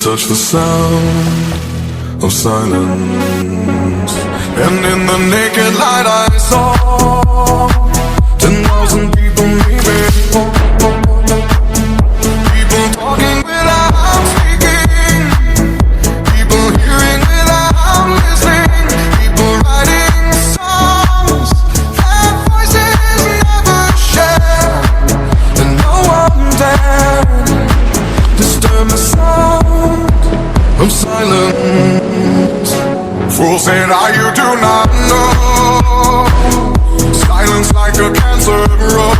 Touch the sound of silence, and in the naked light I saw 10,000 people maybe, people talking without speaking, people hearing without listening, people writing songs their voices never share, and no one dared disturb the sound of silence. Fools say that you do not know. Silence like a cancer grows.